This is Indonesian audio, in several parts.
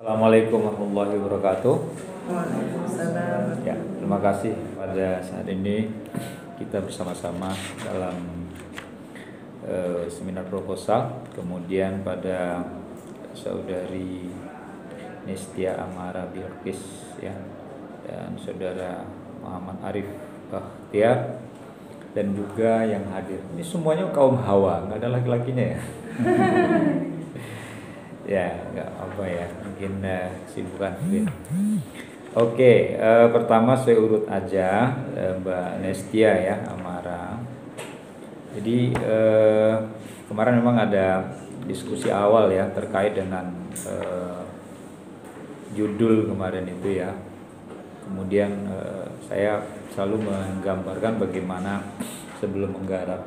Assalamualaikum warahmatullahi wabarakatuh. Waalaikumsalam. Ya, terima kasih pada saat ini kita bersama-sama dalam seminar proposal. Kemudian pada saudari Nestia Amara Bilqis ya, dan saudara Muhammad Arif Bakhtiar, dan juga yang hadir. Ini semuanya kaum hawa, nggak ada laki-lakinya ya. Ya, nggak apa ya, mungkin kesibukan mungkin. Oke, pertama saya urut aja Mbak Nestia ya Amara. Jadi kemarin memang ada diskusi awal ya terkait dengan judul kemarin itu ya. Kemudian saya selalu menggambarkan bagaimana sebelum menggarap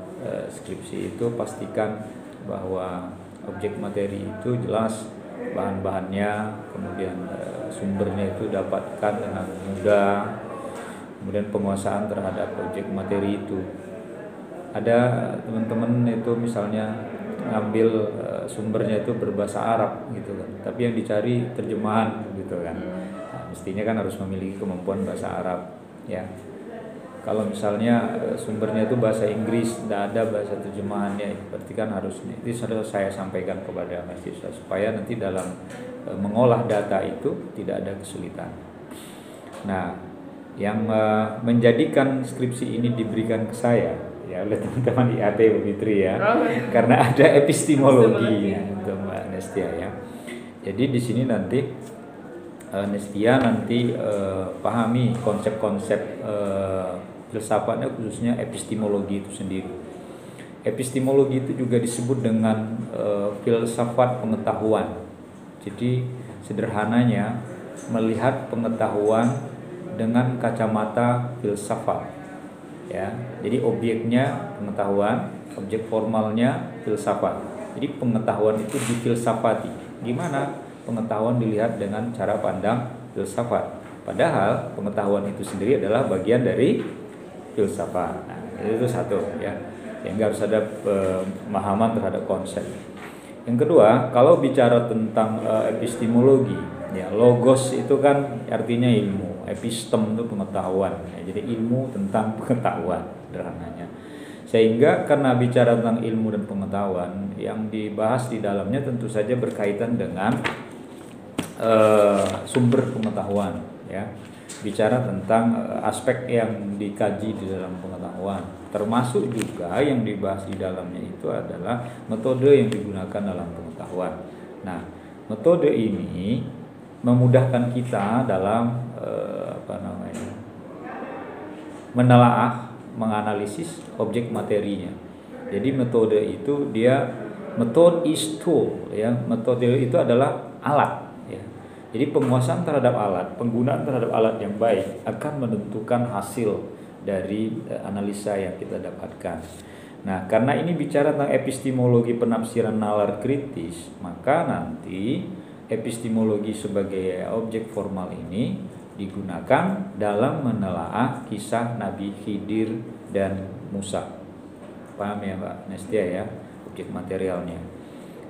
skripsi itu pastikan bahwa objek materi itu jelas bahan-bahannya, kemudian sumbernya itu dapatkan dengan mudah, kemudian penguasaan terhadap objek materi itu. Ada teman-teman itu misalnya ngambil sumbernya itu berbahasa Arab gitu kan, tapi yang dicari terjemahan gitu kan. Nah, mestinya kan harus memiliki kemampuan bahasa Arab ya. Kalau misalnya sumbernya itu bahasa Inggris, tidak ada bahasa terjemahannya, berarti kan harus, itu sudah saya sampaikan kepada mahasiswa supaya nanti dalam mengolah data itu tidak ada kesulitan. Nah, yang menjadikan skripsi ini diberikan ke saya ya oleh teman-teman IAT Ubitri ya, karena ada epistemologi ya, untuk Mbak Nestia ya. Jadi di sini nanti Nestia nanti pahami konsep-konsep filsafatnya, khususnya epistemologi itu sendiri. Epistemologi itu juga disebut dengan filsafat pengetahuan. Jadi sederhananya melihat pengetahuan dengan kacamata filsafat. Ya, jadi objeknya pengetahuan, objek formalnya filsafat. Jadi pengetahuan itu difilsafati. Gimana pengetahuan dilihat dengan cara pandang filsafat? Padahal pengetahuan itu sendiri adalah bagian dari filsafat. Nah, itu satu ya. Yang harus ada pemahaman terhadap konsep. Yang kedua, kalau bicara tentang epistemologi, ya logos itu kan artinya ilmu, epistem itu pengetahuan. Ya, jadi ilmu tentang pengetahuan sederhananya. Sehingga karena bicara tentang ilmu dan pengetahuan, yang dibahas di dalamnya tentu saja berkaitan dengan sumber pengetahuan ya. Bicara tentang aspek yang dikaji di dalam pengetahuan, termasuk juga yang dibahas di dalamnya itu adalah metode yang digunakan dalam pengetahuan. Nah, metode ini memudahkan kita dalam menelaah, menganalisis objek materinya. Jadi metode itu method is tool ya. Metode itu adalah alat. Jadi penguasaan terhadap alat, penggunaan terhadap alat yang baik akan menentukan hasil dari analisa yang kita dapatkan. Nah, karena ini bicara tentang epistemologi penafsiran nalar kritis, maka nanti epistemologi sebagai objek formal ini digunakan dalam menelaah kisah Nabi Khidir dan Musa. Paham ya Mbak Nestia ya, objek materialnya.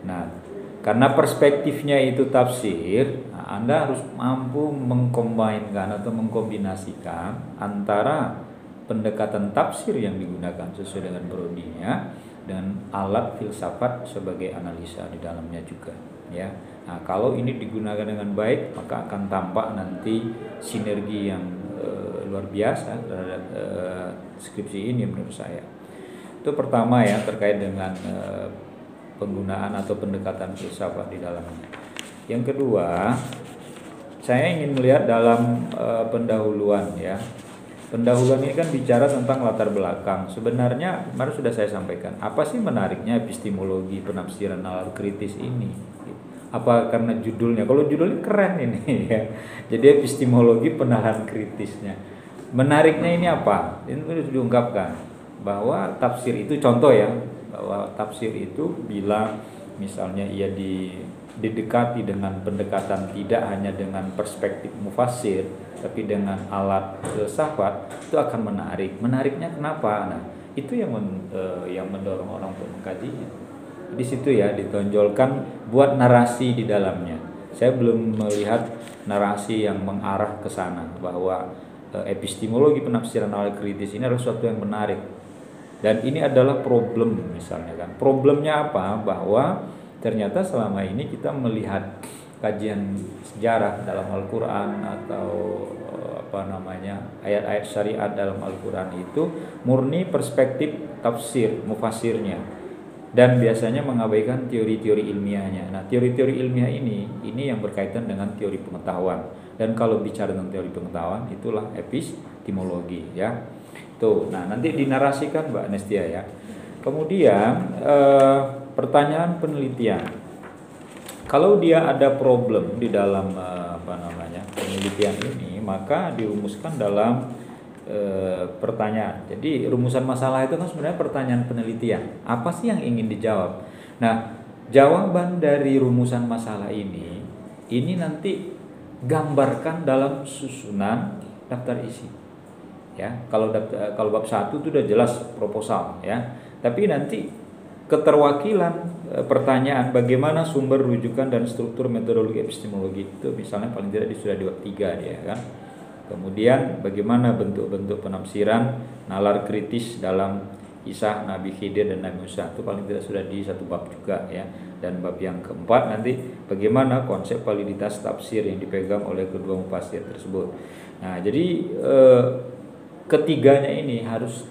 Nah, karena perspektifnya itu tafsir, nah Anda harus mampu mengkombinasikan atau mengkombinasikan antara pendekatan tafsir yang digunakan sesuai dengan prodinya dan alat filsafat sebagai analisa di dalamnya juga ya. Nah, kalau ini digunakan dengan baik, maka akan tampak nanti sinergi yang luar biasa terhadap skripsi ini menurut saya. Itu pertama ya, terkait dengan penggunaan atau pendekatan filsafat di dalamnya. Yang kedua, saya ingin melihat dalam pendahuluan ya. Pendahuluan ini kan bicara tentang latar belakang. Sebenarnya kemarin sudah saya sampaikan, apa sih menariknya epistemologi penafsiran nalar kritis ini? Apa karena judulnya? Kalau judulnya keren ini ya. Jadi epistemologi penalaran kritisnya. Menariknya ini apa? Ini sudah diungkapkan bahwa tafsir itu contoh ya, bahwa tafsir itu bila misalnya ia didekati dengan pendekatan tidak hanya dengan perspektif mufassir tapi dengan alat filsafat, itu akan menarik. Menariknya kenapa? Nah, itu yang mendorong orang untuk mengkajinya. Di situ ya ditonjolkan buat narasi di dalamnya. Saya belum melihat narasi yang mengarah ke sana bahwa epistemologi penafsiran nalar kritis ini adalah sesuatu yang menarik. Dan ini adalah problem misalnya kan. Problemnya apa? Bahwa ternyata selama ini kita melihat kajian sejarah dalam Al-Qur'an atau ayat-ayat syariat dalam Al-Qur'an itu murni perspektif tafsir, mufasirnya. Dan biasanya mengabaikan teori-teori ilmiahnya. Nah, teori-teori ilmiah ini yang berkaitan dengan teori pengetahuan. Dan kalau bicara tentang teori pengetahuan, itulah epistemologi ya. Tuh, nah nanti dinarasikan Mbak Nestia ya. Kemudian pertanyaan penelitian. Kalau dia ada problem di dalam penelitian ini, maka dirumuskan dalam pertanyaan. Jadi rumusan masalah itu kan sebenarnya pertanyaan penelitian. Apa sih yang ingin dijawab? Nah, jawaban dari rumusan masalah ini nanti gambarkan dalam susunan daftar isi. Ya, kalau bab 1 itu udah jelas proposal ya. Tapi nanti keterwakilan pertanyaan bagaimana sumber rujukan dan struktur metodologi epistemologi itu misalnya paling tidak sudah di bab 3 dia kan. Kemudian bagaimana bentuk-bentuk penafsiran nalar kritis dalam kisah Nabi Khidir dan Nabi Musa itu paling tidak sudah di satu bab juga ya. Dan bab yang keempat nanti bagaimana konsep validitas tafsir yang dipegang oleh kedua mufasir tersebut. Nah, jadi ketiganya ini harus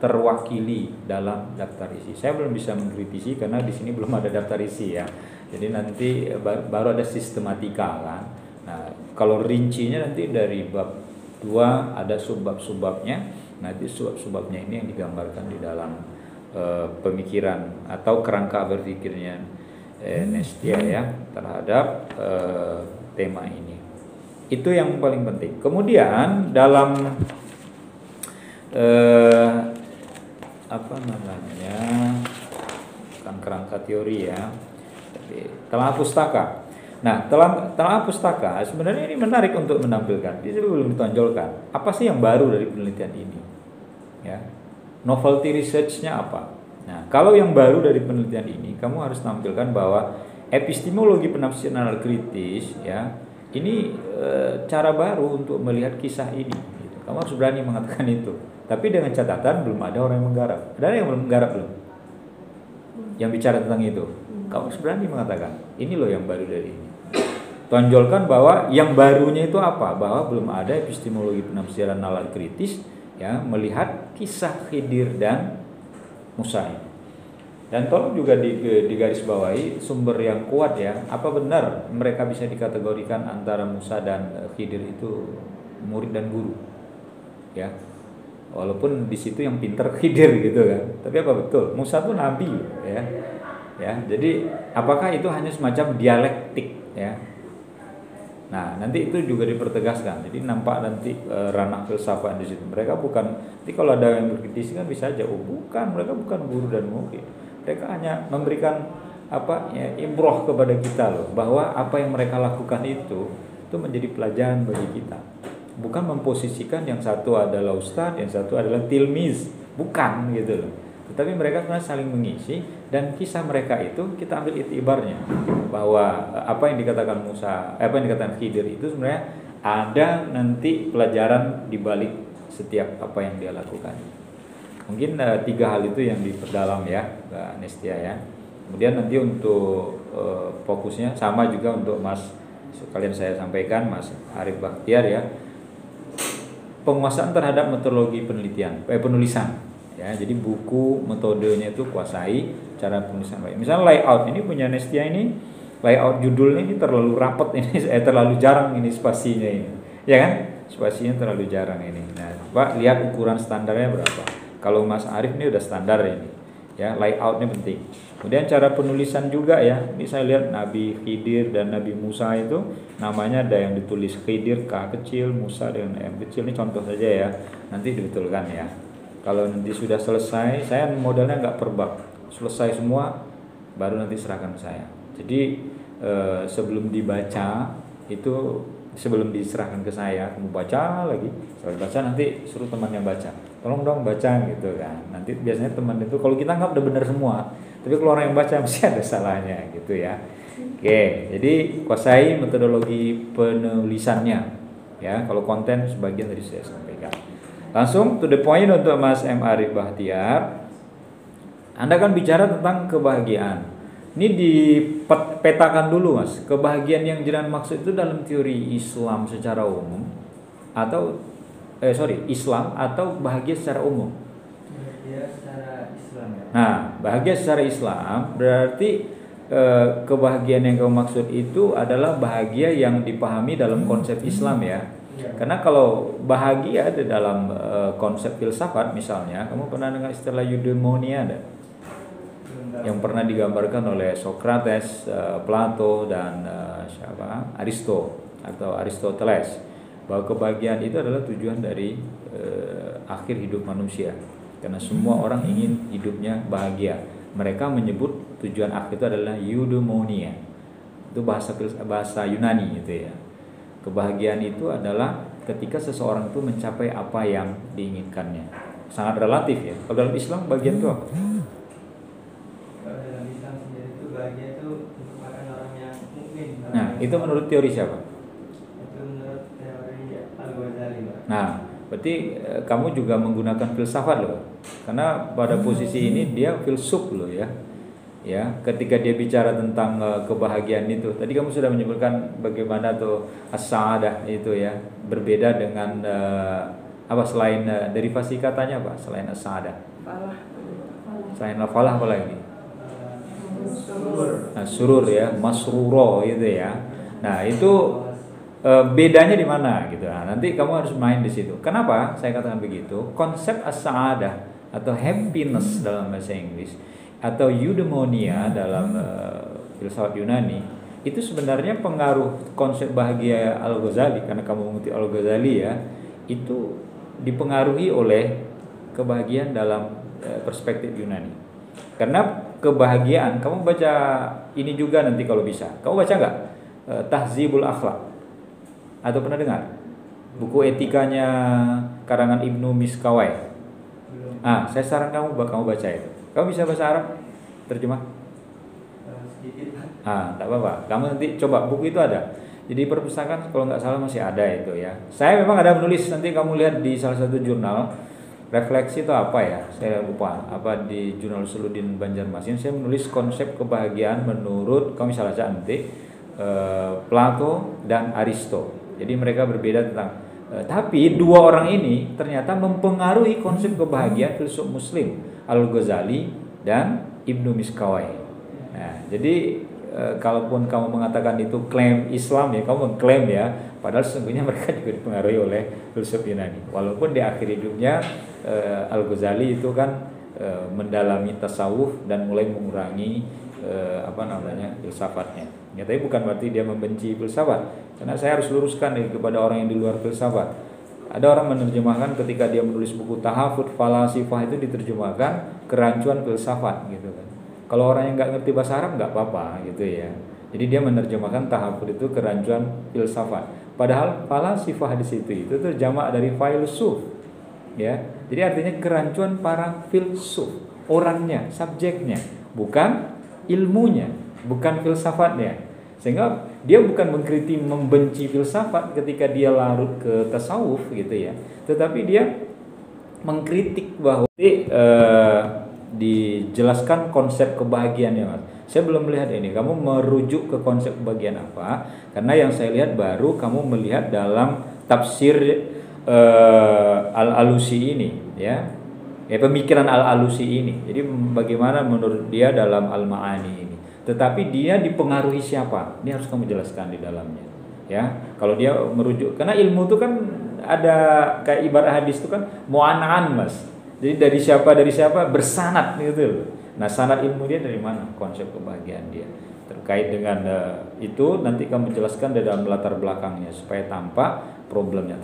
terwakili dalam daftar isi. Saya belum bisa mengkritisi karena di sini belum ada daftar isi ya. Jadi nanti baru ada sistematika kan. Nah, kalau rincinya nanti dari bab 2 ada subbab-subbabnya. Nanti subbab-subbabnya ini yang digambarkan di dalam pemikiran atau kerangka berpikirnya Nestia ya terhadap tema ini. Itu yang paling penting. Kemudian dalam kan kerangka teori ya, telah pustaka. Nah, telah pustaka sebenarnya ini menarik untuk menampilkan. Ini belum ditonjolkan. Apa sih yang baru dari penelitian ini? Ya, novelty research-nya apa? Nah, kalau yang baru dari penelitian ini, kamu harus tampilkan bahwa epistemologi penafsiran nalar kritis, ya, ini cara baru untuk melihat kisah ini. Gitu. Kamu harus berani mengatakan itu. Tapi dengan catatan belum ada orang yang menggarap. Ada yang belum menggarap belum? Yang bicara tentang itu. Kamu harus berani mengatakan, ini loh yang baru dari ini. Tonjolkan bahwa yang barunya itu apa? Bahwa belum ada epistemologi penafsiran nalar kritis ya melihat kisah Khidir dan Musa ini. Dan tolong juga digarisbawahi sumber yang kuat ya. Apa benar mereka bisa dikategorikan antara Musa dan Khidir itu murid dan guru? Ya. Walaupun di situ yang pinter Khidir gitu kan. Tapi apa betul? Musa tuh nabi ya. Ya, jadi apakah itu hanya semacam dialektik ya? Nah, nanti itu juga dipertegaskan. Jadi nampak nanti ranah filsafat di situ. Mereka bukan, nanti kalau ada yang berkritisi kan bisa aja, oh bukan, mereka bukan guru dan murid. Mereka hanya memberikan ibrah kepada kita loh, bahwa apa yang mereka lakukan itu menjadi pelajaran bagi kita. Bukan memposisikan yang satu adalah ustadz, yang satu adalah tilmiz, bukan gitu loh. Tetapi mereka sebenarnya saling mengisi dan kisah mereka itu kita ambil itibarnya bahwa apa yang dikatakan Musa, apa yang dikatakan Khidir itu sebenarnya ada nanti pelajaran di balik setiap apa yang dia lakukan. Mungkin 3 hal itu yang diperdalam ya, Mbak Nestia ya. Kemudian nanti untuk fokusnya sama juga untuk Mas sekalian saya sampaikan Mas Arif Bakhtiar ya. Penguasaan terhadap metodologi penulisan ya. Jadi buku metodenya itu kuasai, cara penulisan baik. Misalnya layout ini punya Nestia ini, layout judulnya ini terlalu rapat ini, terlalu jarang ini spasinya ini. Ya kan? Spasinya terlalu jarang ini. Nah, Pak lihat ukuran standarnya berapa. Kalau Mas Arif ini udah standar ini. Ya, layoutnya penting. Kemudian cara penulisan juga ya. Ini saya lihat Nabi Khidir dan Nabi Musa itu namanya ada yang ditulis Khidir K kecil, Musa dengan M kecil. Ini contoh saja ya. Nanti dibetulkan ya. Kalau nanti sudah selesai, saya modalnya nggak per bab. Selesai semua, baru nanti serahkan saya. Jadi sebelum dibaca itu, sebelum diserahkan ke saya, kamu baca lagi. Setelah baca nanti suruh temannya baca. Tolong dong baca gitu kan. Nanti biasanya teman itu kalau kita nggak udah benar semua, tapi kalau orang yang baca mesti ada salahnya gitu ya. Oke, jadi kuasai metodologi penulisannya. Ya, kalau konten sebagian tadi saya sampaikan. Langsung to the point untuk Mas M. Arif Bahtiar. Anda kan bicara tentang kebahagiaan. Ini dipetakan dulu, Mas. Kebahagiaan yang jenengan maksud itu dalam teori Islam secara umum atau Islam atau bahagia secara umum? Bahagia secara Islam ya. Nah, bahagia secara Islam berarti kebahagiaan yang kamu maksud itu adalah bahagia yang dipahami dalam konsep Islam ya. Karena kalau bahagia di dalam konsep filsafat misalnya, kamu pernah dengar istilah eudaimonia ada? Yang pernah digambarkan oleh Socrates, Plato dan Aristo atau Aristoteles, bahwa kebahagiaan itu adalah tujuan dari akhir hidup manusia. Karena semua orang ingin hidupnya bahagia. Mereka menyebut tujuan akhir itu adalah eudaimonia. Itu bahasa Yunani gitu ya. Kebahagiaan itu adalah ketika seseorang itu mencapai apa yang diinginkannya. Sangat relatif ya. Kalau dalam Islam bagian itu apa? Kalau dalam Islam sendiri itu bahagia itu merupakan orang yang mukmin. Nah, itu menurut teori siapa? Itu menurut teori Al-Ghazali, Pak. Nah, berarti kamu juga menggunakan filsafat loh. Karena pada posisi ini dia filsuf loh ya. Ya, ketika dia bicara tentang kebahagiaan itu, tadi kamu sudah menyebutkan bagaimana tuh as-sa'adah itu ya, berbeda dengan apa selain derivasi katanya apa? Selain as-sa'adah. Falah. Selain al-falah apa lagi? Surur. Nah, surur ya, masruro gitu ya. Nah, itu bedanya di mana gitu. Nah, nanti kamu harus main di situ. Kenapa saya katakan begitu? Konsep as-sa'adah atau happiness dalam bahasa Inggris atau eudaimonia dalam filsafat Yunani itu sebenarnya pengaruh konsep bahagia Al-Ghazali, karena kamu mengutip Al-Ghazali ya, itu dipengaruhi oleh kebahagiaan dalam perspektif Yunani. Karena kebahagiaan, kamu baca ini juga nanti kalau bisa, kamu baca nggak Tahzibul Akhlaq atau pernah dengar buku etikanya karangan Ibnu Miskawai? Saya saran kamu baca itu. Kamu bisa bahasa Arab? Terjemah? Sedikit, Pak. Tak apa-apa. Kamu nanti coba, buku itu ada. Jadi perpustakaan kalau nggak salah masih ada itu ya. Saya memang ada menulis, nanti kamu lihat di salah satu jurnal. Refleksi itu apa ya? Saya lupa. Apa di jurnal Suluddin Banjarmasin saya menulis konsep kebahagiaan menurut, kamu bisa baca nanti, Plato dan Aristo. Jadi mereka berbeda tentang tapi dua orang ini ternyata mempengaruhi konsep kebahagiaan filsuf Muslim Al-Ghazali dan Ibnu Miskawai. Nah, jadi kalaupun kamu mengatakan itu klaim Islam ya, kamu mengklaim ya, padahal sesungguhnya mereka juga dipengaruhi oleh filsuf Yunani. Walaupun di akhir hidupnya Al-Ghazali itu kan mendalami tasawuf dan mulai mengurangi filsafatnya. Ya, tapi bukan berarti dia membenci filsafat. Karena saya harus luruskan kepada orang yang di luar filsafat. Ada orang menerjemahkan ketika dia menulis buku tahafut falasifah itu diterjemahkan kerancuan filsafat gitu kan. Kalau orang yang nggak ngerti bahasa Arab nggak apa-apa gitu ya. Jadi dia menerjemahkan tahafut itu kerancuan filsafat. Padahal falasifah di situ itu terjamak dari filsuf. Ya. Jadi artinya kerancuan para filsuf, orangnya, subjeknya, bukan ilmunya, bukan filsafatnya. Sehingga dia bukan mengkritik membenci filsafat ketika dia larut ke tasawuf gitu ya, tetapi dia mengkritik bahwa dijelaskan konsep kebahagiaannya, Mas. Saya belum melihat ini. Kamu merujuk ke konsep kebahagiaan apa? Karena yang saya lihat baru kamu melihat dalam tafsir Al-Alusi ini ya. Pemikiran Al-Alusi ini. Jadi bagaimana menurut dia dalam Al-Ma'ani ini. Tetapi dia dipengaruhi siapa? Ini harus kamu jelaskan di dalamnya. Ya, kalau dia merujuk, karena ilmu itu kan ada kayak ibarat hadis itu kan mu'ana'an, Mas. Jadi dari siapa bersanad gitu. Nah, sanad ilmu dia dari mana? Konsep kebahagiaan dia. Terkait dengan itu nanti kamu jelaskan di dalam latar belakangnya supaya tampak problemnya.